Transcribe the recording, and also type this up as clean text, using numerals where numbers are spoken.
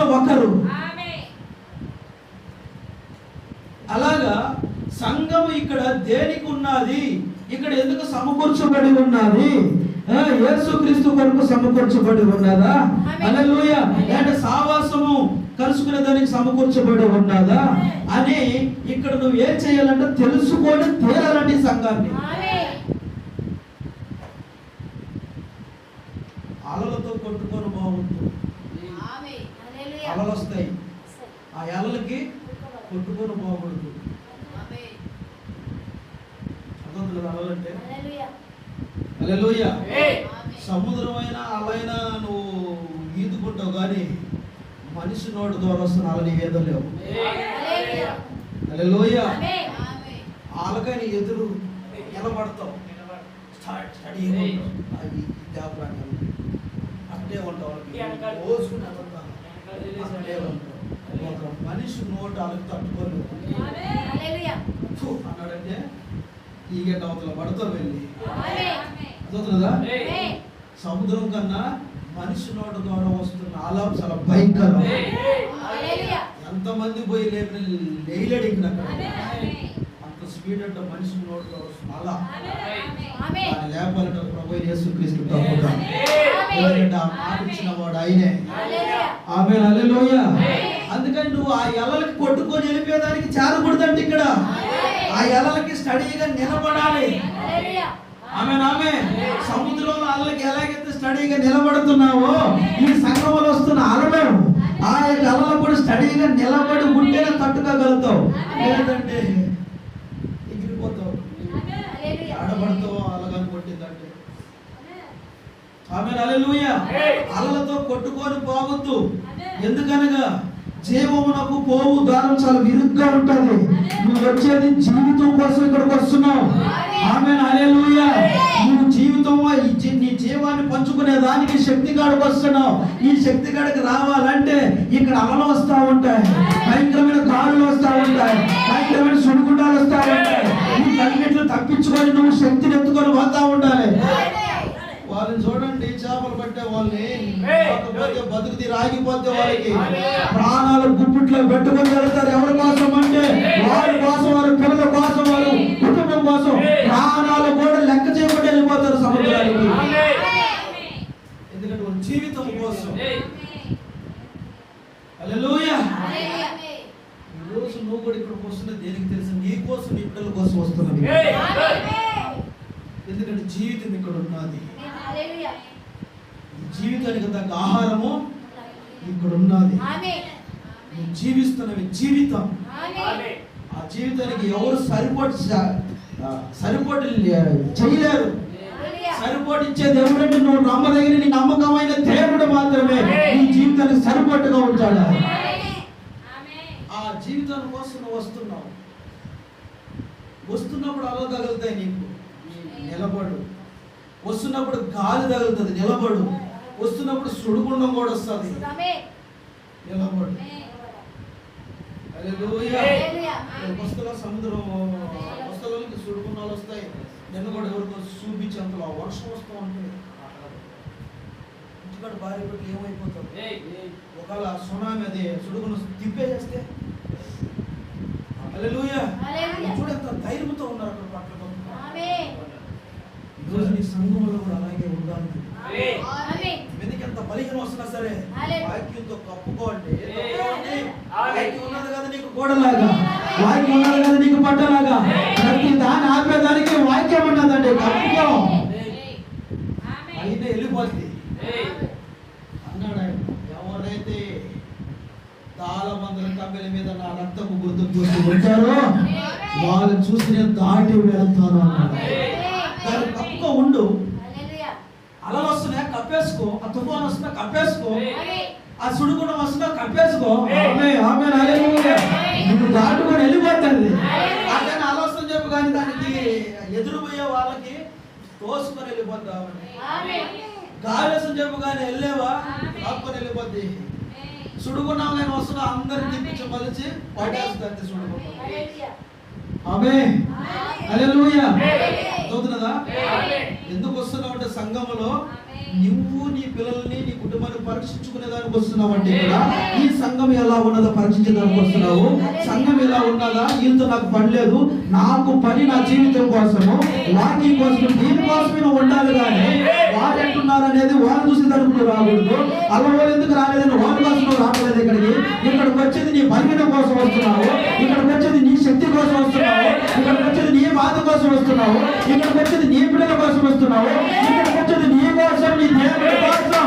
అందులో ఒకరు. అలాగా సంఘం ఇక్కడ దేనికి ఉన్నది, ఇక్కడ ఎందుకు సమకూర్చబడి ఉన్నది? యేసుక్రీస్తు కొరకు సమకూర్చబడి ఉన్నదా? హల్లెలూయా. అంటే సావాసము కలుసుకునే దానికి సమకూర్చబడి ఉన్నదా అని ఇక్కడ నువ్వు ఏం చేయాలంటే తెలుసుకొని తీరాలండి సంఘాన్ని. అలలతో కొట్టుకొని బాగుంటుంది, అలలు వస్తాయి, ఆ అలలకి కొట్టుకొని బాగుంటుంది. అర్థం అలలంటే హల్లెలూయా. సముద్రమైన అలైనా నువ్వు ఈదుకుంటావు కానీ మనిషి నోటి ద్వారా వస్తున్న అలని ఏదలేవు. హల్లెలూయా. ఆలకని ఎదురు నిలబడతావు, స్టడీ అట్టే ఉంటావు, ఒక మనిషి నోటి అలకు తట్టుకోలేవు అన్నాడంటే ఈ గంట అవతల పడతావు వెళ్ళి. అర్థవుతుందా? సముద్రం కన్నా మనిషి నోటి ద్వారా వస్తున్న ఆలాప చాలా భయంకరం. ఎంతమంది పోయి లేయలేడు ఇక్కడ, అంత స్పీడ్ అంటే మనిషి నోటి ద్వారా వస్తున్న అలా లేపాలంటే ప్రభువైన యేసుక్రీస్తు తప్పుగా మాట ఇచ్చిన వాడు ఆయనే. ఆమేన్. హల్లెలూయా. అందుకని నువ్వు ఆ ఎలలకి కొట్టుకొని వెళ్ళిపోయేదానికి చేరకూడదంటే ఇక్కడ ఆ ఎలలకి స్టడీగా నిలబడాలి. ఆమె సముద్రంలో అలలకి ఎలాగైతే స్టడీగా నిలబడుతున్నావో ఈ సంఘంలో వస్తున్న అలలు ఆ యొక్క అలలు కూడా స్టడీగా నిలబడి ఉంటేనే తట్టుకోగలుగుతావు, లేదంటే ఎగిరిపోతావు, ఆడబడతావు అలగాని కొట్టిందంటే. ఆమేన్. హల్లెలూయా. అలలతో కొట్టుకొని పోవద్దు, ఎందుకనగా జీవమునకు పోవు దారం చాలా విరుగ్గా ఉంటుంది. నువ్వు వచ్చేది జీవితం కోసం ఇక్కడికి వస్తున్నావు. ఆమేన్. హల్లెలూయా. నువ్వు జీవితం నీ జీవాన్ని పంచుకునే దానికి శక్తి కాడికి వస్తున్నావు. ఈ శక్తి కాడికి రావాలంటే ఇక్కడ అలలు వస్తూ ఉంటాయి, భయంకరమైన గాలులు వస్తూ ఉంటాయి, భయంకరమైన సుడిగుండాలు వస్తూ ఉంటాయి. ఈ కన్నిటిని తప్పించుకొని నువ్వు శక్తిని ఎత్తుకొని పోతా ఉండాలి. వాళ్ళని చూడండి, చేపలు పట్టే వాళ్ళని బతుకు తీరు ఆగిపోతే వాళ్ళకి ప్రాణాలు గుప్పిట్లో పెట్టుకొని వెళ్తారు. ఎవరి కోసం అంటే వారి కోసం, వారి పిల్లల కోసం, వారి కుటుంబం కోసం ప్రాణాలు కూడా లెక్క చేయకుండా వెళ్ళిపోతారు సముద్రానికి. ఎందుకంటే వాళ్ళ జీవితం కోసం. హల్లెలూయా. ఈరోజు నువ్వు కూడా ఇక్కడికి వస్తున్నది దేనికి తెలుసు? నీ కోసం, నీ పిల్లల కోసం వస్తున్నది. ఎందుకంటే జీవితం ఇక్కడ ఉన్నది, జీవితానికి తగ్గ ఆహారము ఇక్కడ ఉన్నది. నువ్వు జీవిస్తున్నవి జీవితం. ఆ జీవితానికి ఎవరు సరిపోటు చేయలేరు. సరిపోటు ఇచ్చేది ఎవరంటే నువ్వు నమ్మదగిన నీ నమ్మకమైన దేవుడు మాత్రమే నీ జీవితానికి సరిపోటుగా ఉంటాడు. ఆ జీవితాన్ని కోసం నువ్వు వస్తున్నావు. వస్తున్నప్పుడు అలా తగులుతాయి నీకు, నిలబడు. వస్తున్నప్పుడు గాలి తగులుతుంది, నిలబడు. వస్తున్నప్పుడు సుడిగుండం కూడా వస్తుంది, నిలబడు. హల్లెలూయా. వస్తున్న సముద్రం వస్తువులకి సుడిగుండాలు వస్తాయి. నిన్న కూడా ఎవరికో చూపించేంతలో వర్షం వస్తూ ఉంటుంది. ఇంటికాడ భార్య పెట్టి ఏమైపోతావు? ఒకవేళ సునామీ అది సుడిగుండం తిప్పేసేస్తే. హల్లెలూయా. చూడంత ధైర్యంతో ఉన్నారు అక్కడ పక్కన. ఈరోజు నీ సంఘంలో కూడా అలాగే ఉండాలి. ఎందుకంత బలిహీనం వస్తున్నా సరే వాక్యంతో కప్పుకోండి. వాక్యం ఉన్నది కదా నీకు గోడలాగా, వాక్యం ఉన్నది కదా నీకు పట్టలాగా. ప్రతి దాన్ని ఆపేదానికి వాక్యం ఉన్నదండి. కప్పుకో, అయితే వెళ్ళిపోద్ది అన్నాడు ఆయన. ఎవరైతే తాళమందల కమ్మెల మీద నా రక్తపు గుర్తు చూసి ఉంటారో వాళ్ళు చూసి నేను దాటి వెళ్తాను అన్నాడు. దాన్ని కప్పుకో ఉండు. అలలు వస్తున్నాయి కప్పేసుకో, ఆ తుఫాను వస్తున్నా కప్పేసుకో, ఆ సుడిగుండం వస్తున్నా కప్పేసుకో. ఆమేన్. హల్లెలూయా. నువ్వు దాటుకొని వెళ్ళిపోతుంది. అదే ఆలోచన చెప్పు కానీ దానికి ఎదురుపోయే వాళ్ళకి తోసుకొని వెళ్ళిపోతావు. గాలేసం చెప్పు కానీ వెళ్ళేవా కాపుకొని వెళ్ళిపోద్ది. సుడుగున్నాం కానీ వస్తున్నా అందరిని తిప్పించి మలిచి పడేస్తుంది. సుడుగున్నాం ఆమేన్. హల్లెలూయా. చదువుతున్నదా? ఎందుకు వస్తున్నావు అంటే సంఘములో నువ్వు నీ పిల్లల్ని నీ కుటుంబాన్ని పరీక్షించుకునే దానికి వస్తున్నావు అంటే ఇక్కడ ఈ సంఘం ఎలా ఉన్నదో పరీక్షించడానికి వస్తున్నావు. సంఘం ఎలా ఉన్నదా, వీళ్ళతో నాకు పని లేదు, నాకు పని నా జీవితం కోసము, వాక్యం కోసం, దీనికోసమే నువ్వు ఉండాలి. కానీ వాళ్ళు ఎట్టున్నారు అనేది వాళ్ళు చూసి తడుపుతూ రాకూడదు. అలా వాళ్ళు ఎందుకు రాలేదని వాళ్ళ కోసం నువ్వు రావట్లేదు. ఇక్కడికి వచ్చేది నీ బలహీన కోసం వస్తున్నావు, ఇక్కడికి వచ్చేది నీ శక్తి కోసం వస్తున్నావు, ఇక్కడికి వచ్చేది నీ బాధ కోసం వస్తున్నావు, ఇక్కడికి వచ్చేది నీ పిల్లల కోసం వస్తున్నావు, ఇక్కడికి వచ్చేది నీ కోసం, నీ దేవుడి కోసం.